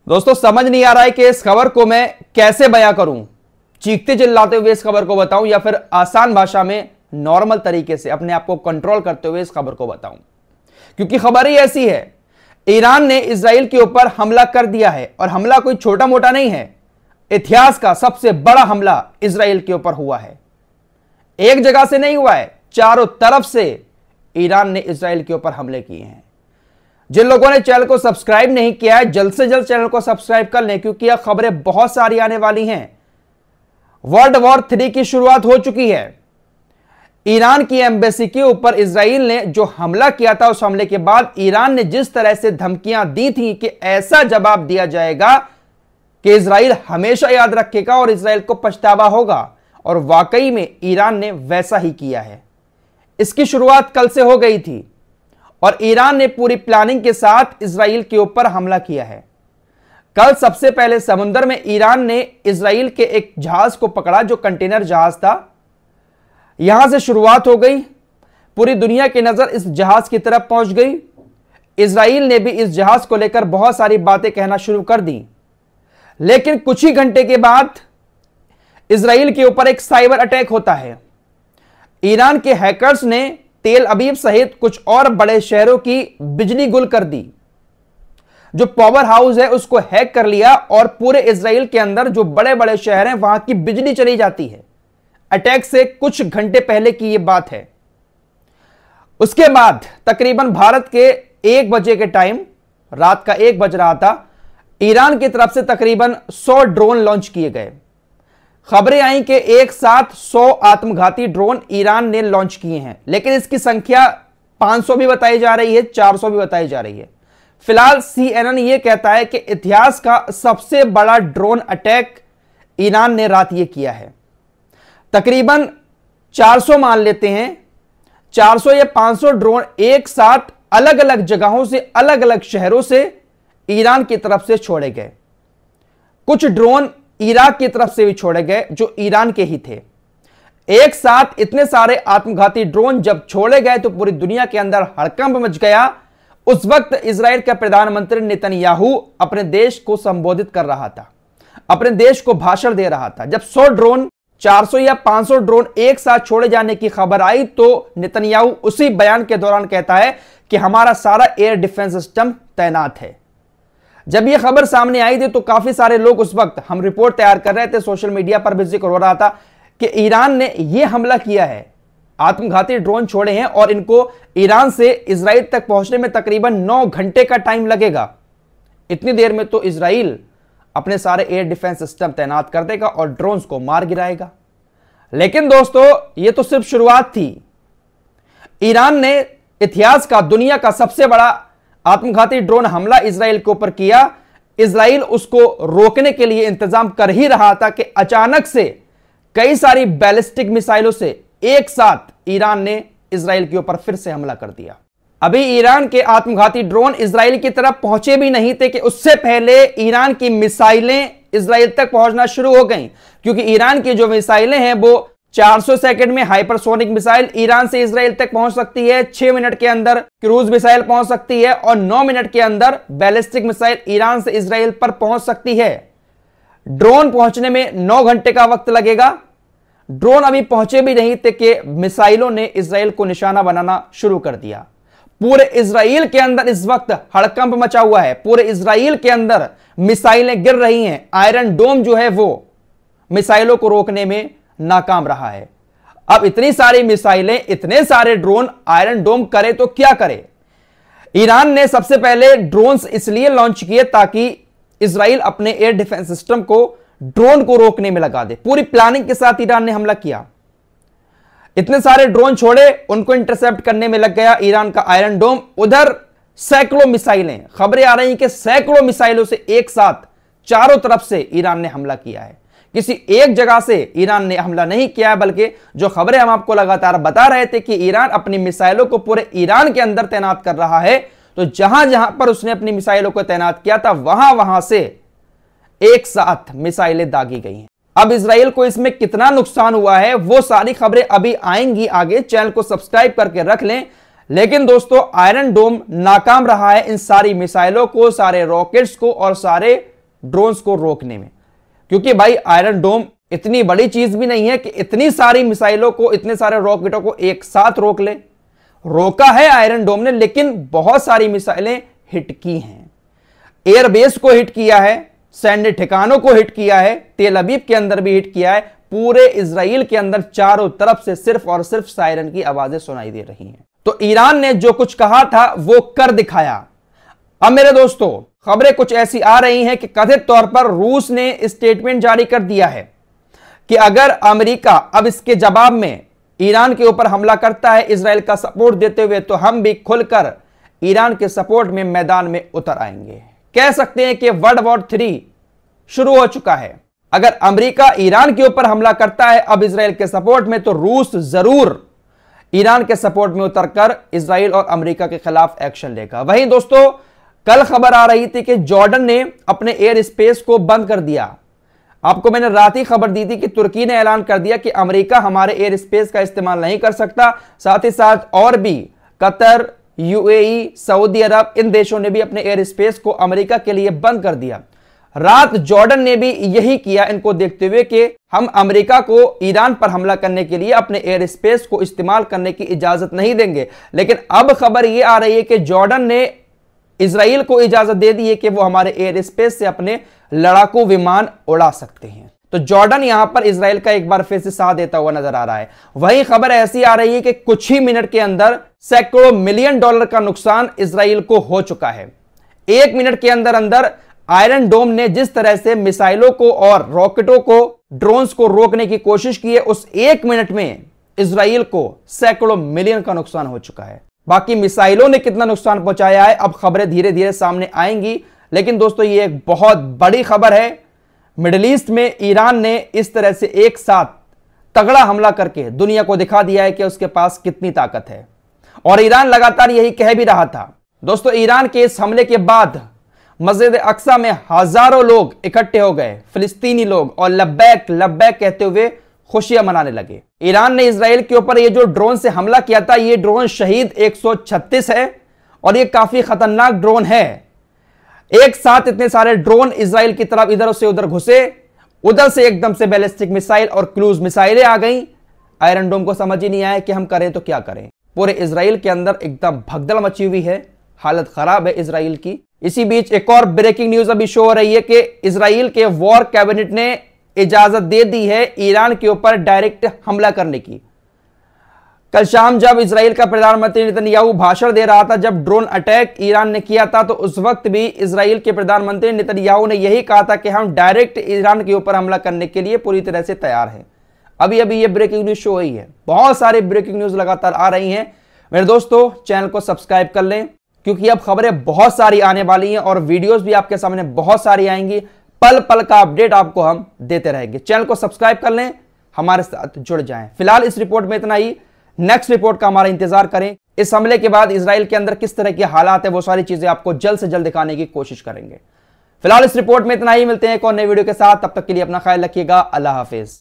दोस्तों समझ नहीं आ रहा है कि इस खबर को मैं कैसे बयां करूं, चीखते चिल्लाते हुए इस खबर को बताऊं या फिर आसान भाषा में नॉर्मल तरीके से अपने आप को कंट्रोल करते हुए इस खबर को बताऊं, क्योंकि खबर ही ऐसी है। ईरान ने इजराइल के ऊपर हमला कर दिया है और हमला कोई छोटा मोटा नहीं है, इतिहास का सबसे बड़ा हमला इजराइल के ऊपर हुआ है। एक जगह से नहीं हुआ है, चारों तरफ से ईरान ने इजराइल के ऊपर हमले किए हैं। जिन लोगों ने चैनल को सब्सक्राइब नहीं किया है, जल्द से जल्द चैनल को सब्सक्राइब कर लें, क्योंकि यह खबरें बहुत सारी आने वाली हैं। वर्ल्ड वॉर 3 की शुरुआत हो चुकी है। ईरान की एम्बेसी के ऊपर इजराइल ने जो हमला किया था, उस हमले के बाद ईरान ने जिस तरह से धमकियां दी थी कि ऐसा जवाब दिया जाएगा कि इजराइल हमेशा याद रखेगा और इजराइल को पछतावा होगा, और वाकई में ईरान ने वैसा ही किया है। इसकी शुरुआत कल से हो गई थी और ईरान ने पूरी प्लानिंग के साथ इजराइल के ऊपर हमला किया है। कल सबसे पहले समुद्र में ईरान ने इजराइल के एक जहाज को पकड़ा, जो कंटेनर जहाज था। यहां से शुरुआत हो गई, पूरी दुनिया की नजर इस जहाज की तरफ पहुंच गई। इजराइल ने भी इस जहाज को लेकर बहुत सारी बातें कहना शुरू कर दी, लेकिन कुछ ही घंटे के बाद इजराइल के ऊपर एक साइबर अटैक होता है। ईरान के हैकर्स ने तेल अवीव सहित कुछ और बड़े शहरों की बिजली गुल कर दी। जो पावर हाउस है उसको हैक कर लिया और पूरे इजराइल के अंदर जो बड़े बड़े शहर हैं वहां की बिजली चली जाती है। अटैक से कुछ घंटे पहले की यह बात है। उसके बाद तकरीबन भारत के 1 बजे के टाइम, रात का 1 बज रहा था, ईरान की तरफ से तकरीबन 100 ड्रोन लॉन्च किए गए। खबरें आई कि एक साथ 100 आत्मघाती ड्रोन ईरान ने लॉन्च किए हैं, लेकिन इसकी संख्या 500 भी बताई जा रही है, 400 भी बताई जा रही है। फिलहाल CNN यह कहता है कि इतिहास का सबसे बड़ा ड्रोन अटैक ईरान ने रात यह किया है। तकरीबन 400 मान लेते हैं, 400 या 500 ड्रोन एक साथ अलग अलग जगहों से, अलग अलग शहरों से ईरान की तरफ से छोड़े गए। कुछ ड्रोन इराक की तरफ से भी छोड़े गए जो ईरान के ही थे। एक साथ इतने सारे आत्मघाती ड्रोन जब छोड़े गए तो पूरी दुनिया के अंदर हड़कंप मच गया। उस वक्त इजराइल का प्रधानमंत्री नेतन्याहू अपने देश को संबोधित कर रहा था, अपने देश को भाषण दे रहा था। जब 100 ड्रोन, 400 या 500 ड्रोन एक साथ छोड़े जाने की खबर आई तो नेतन्याहू उसी बयान के दौरान कहता है कि हमारा सारा एयर डिफेंस सिस्टम तैनात है। जब यह खबर सामने आई थी तो काफी सारे लोग, उस वक्त हम रिपोर्ट तैयार कर रहे थे, सोशल मीडिया पर भी जिक्र हो रहा था कि ईरान ने यह हमला किया है, आत्मघाती ड्रोन छोड़े हैं और इनको ईरान से इजराइल तक पहुंचने में तकरीबन 9 घंटे का टाइम लगेगा। इतनी देर में तो इजराइल अपने सारे एयर डिफेंस सिस्टम तैनात कर देगा और ड्रोन्स को मार गिराएगा। लेकिन दोस्तों, यह तो सिर्फ शुरुआत थी। ईरान ने इतिहास का, दुनिया का सबसे बड़ा आत्मघाती ड्रोन हमला इजराइल के ऊपर किया। इजराइल उसको रोकने के लिए इंतजाम कर ही रहा था कि अचानक से कई सारी बैलिस्टिक मिसाइलों से एक साथ ईरान ने इजराइल के ऊपर फिर से हमला कर दिया। अभी ईरान के आत्मघाती ड्रोन इजराइल की तरफ पहुंचे भी नहीं थे कि उससे पहले ईरान की मिसाइलें इजराइल तक पहुंचना शुरू हो गईं, क्योंकि ईरान की जो मिसाइलें हैं वो 400 सेकंड में हाइपरसोनिक मिसाइल ईरान से इजराइल तक पहुंच सकती है, 6 मिनट के अंदर क्रूज मिसाइल पहुंच सकती है और 9 मिनट के अंदर बैलिस्टिक मिसाइल ईरान से इजराइल पर पहुंच सकती है। ड्रोन पहुंचने में 9 घंटे का वक्त लगेगा। ड्रोन अभी पहुंचे भी नहीं थे कि मिसाइलों ने इजराइल को निशाना बनाना शुरू कर दिया। पूरे इजराइल के अंदर इस वक्त हड़कंप मचा हुआ है। पूरे इजराइल के अंदर मिसाइलें गिर रही हैं। आयरन डोम जो है वो मिसाइलों को रोकने में नाकाम रहा है। अब इतनी सारी मिसाइलें, इतने सारे ड्रोन आयरन डोम करे तो क्या करे। ईरान ने सबसे पहले ड्रोन्स इसलिए लॉन्च किए ताकि इजराइल अपने एयर डिफेंस सिस्टम को, ड्रोन को रोकने में लगा दे। पूरी प्लानिंग के साथ ईरान ने हमला किया। इतने सारे ड्रोन छोड़े, उनको इंटरसेप्ट करने में लग गया ईरान का आयरन डोम। उधर सैकड़ों मिसाइलें, खबरें आ रही कि सैकड़ों मिसाइलों से एक साथ चारों तरफ से ईरान ने हमला किया है। किसी एक जगह से ईरान ने हमला नहीं किया है, बल्कि जो खबरें हम आपको लगातार बता रहे थे कि ईरान अपनी मिसाइलों को पूरे ईरान के अंदर तैनात कर रहा है, तो जहां जहां पर उसने अपनी मिसाइलों को तैनात किया था वहां वहां से एक साथ मिसाइलें दागी गई हैं। अब इजराइल को इसमें कितना नुकसान हुआ है वो सारी खबरें अभी आएंगी आगे। चैनल को सब्सक्राइब करके रख लें। लेकिन दोस्तों आयरन डोम नाकाम रहा है इन सारी मिसाइलों को, सारे रॉकेट्स को और सारे ड्रोन्स को रोकने में, क्योंकि भाई आयरन डोम इतनी बड़ी चीज भी नहीं है कि इतनी सारी मिसाइलों को, इतने सारे रॉकेटों को एक साथ रोक ले। रोका है आयरन डोम ने, लेकिन बहुत सारी मिसाइलें हिट की हैं। एयरबेस को हिट किया है, सैन्य ठिकानों को हिट किया है, तेल अवीव के अंदर भी हिट किया है। पूरे इजराइल के अंदर चारों तरफ से सिर्फ और सिर्फ सायरन की आवाजें सुनाई दे रही हैं। तो ईरान ने जो कुछ कहा था वो कर दिखाया। अब मेरे दोस्तों, खबरें कुछ ऐसी आ रही हैं कि कथित तौर पर रूस ने स्टेटमेंट जारी कर दिया है कि अगर अमेरिका अब इसके जवाब में ईरान के ऊपर हमला करता है इजराइल का सपोर्ट देते हुए, तो हम भी खुलकर ईरान के सपोर्ट में मैदान में उतर आएंगे। कह सकते हैं कि वर्ल्ड वॉर 3 शुरू हो चुका है। अगर अमेरिका ईरान के ऊपर हमला करता है अब इजराइल के सपोर्ट में, तो रूस जरूर ईरान के सपोर्ट में उतरकर इजराइल और अमेरिका के खिलाफ एक्शन लेगा। वहीं दोस्तों, कल खबर आ रही थी कि जॉर्डन ने अपने एयर स्पेस को बंद कर दिया। आपको मैंने रात ही खबर दी थी कि तुर्की ने ऐलान कर दिया कि अमेरिका हमारे एयर स्पेस का इस्तेमाल नहीं कर सकता। साथ ही साथ और भी कतर, यूएई, सऊदी अरब, इन देशों ने भी अपने एयर स्पेस को अमेरिका के लिए बंद कर दिया। रात जॉर्डन ने भी यही किया, इनको देखते हुए कि हम अमेरिका को ईरान पर हमला करने के लिए अपने एयर स्पेस को इस्तेमाल करने की इजाजत नहीं देंगे। लेकिन अब खबर यह आ रही है कि जॉर्डन ने इजराइल को इजाजत दे दी है कि वो हमारे एयर स्पेस से अपने लड़ाकू विमान उड़ा सकते हैं। तो जॉर्डन यहां पर इजराइल का एक बार फिर से साथ देता हुआ नजर आ रहा है। वहीं खबर ऐसी आ रही है कि कुछ ही मिनट के अंदर सैकड़ों मिलियन डॉलर का नुकसान इजराइल को हो चुका है। 1 मिनट के अंदर अंदर आयरन डोम ने जिस तरह से मिसाइलों को और रॉकेटों को, ड्रोन्स को रोकने की कोशिश की है, उस 1 मिनट में इजराइल को सैकड़ों मिलियन का नुकसान हो चुका है। बाकी मिसाइलों ने कितना नुकसान पहुंचाया है, अब खबरें धीरे धीरे सामने आएंगी। लेकिन दोस्तों, ये एक बहुत बड़ी खबर है। मिडिल ईस्ट में ईरान ने इस तरह से एक साथ तगड़ा हमला करके दुनिया को दिखा दिया है कि उसके पास कितनी ताकत है, और ईरान लगातार यही कह भी रहा था। दोस्तों, ईरान के इस हमले के बाद मस्जिद अक्सा में हजारों लोग इकट्ठे हो गए, फिलिस्तीनी लोग, और लब्बैक लब्बैक कहते हुए खुशियां मनाने लगे। ईरान ने इजराइल के ऊपर ये जो ड्रोन से हमला किया था, ये ड्रोन शहीद 136 है, और ये काफी खतरनाक ड्रोन है। एक साथ इतने सारे ड्रोन इजराइल की तरफ इधर से उधर घुसे, उधर से एकदम से बैलिस्टिक मिसाइल और क्रूज मिसाइलें आ गई। आयरन डोम को समझ ही नहीं आया कि हम करें तो क्या करें। पूरे इजराइल के अंदर एकदम भगदड़ मची हुई है, हालत खराब है इजराइल की। इसी बीच एक और ब्रेकिंग न्यूज अभी शो हो रही है कि इजराइल के वॉर कैबिनेट ने इजाजत दे दी है ईरान के ऊपर डायरेक्ट हमला करने की। कल शाम जब इजराइल का प्रधानमंत्री नेतन्याहू भाषण दे रहा था, जब ड्रोन अटैक ईरान ने किया था, तो उस वक्त भी इजराइल के प्रधानमंत्री नेतन्याहू ने यही कहा था कि हम डायरेक्ट ईरान के ऊपर हमला करने के लिए पूरी तरह से तैयार हैं। अभी अभी ये ब्रेकिंग न्यूज शो हुई है। बहुत सारी ब्रेकिंग न्यूज लगातार आ रही हैं। मेरे दोस्तों, चैनल को सब्सक्राइब कर लें, क्योंकि अब खबरें बहुत सारी आने वाली हैं और वीडियोस भी आपके सामने बहुत सारी आएंगी। पल पल का अपडेट आपको हम देते रहेंगे। चैनल को सब्सक्राइब कर लें, हमारे साथ जुड़ जाएं। फिलहाल इस रिपोर्ट में इतना ही। नेक्स्ट रिपोर्ट का हमारा इंतजार करें। इस हमले के बाद इजराइल के अंदर किस तरह के हालात है, वो सारी चीजें आपको जल्द से जल्द दिखाने की कोशिश करेंगे। फिलहाल इस रिपोर्ट में इतना ही। मिलते हैं एक और नई वीडियो के साथ, तब तक के लिए अपना ख्याल रखिएगा। अल्लाह हाफिज।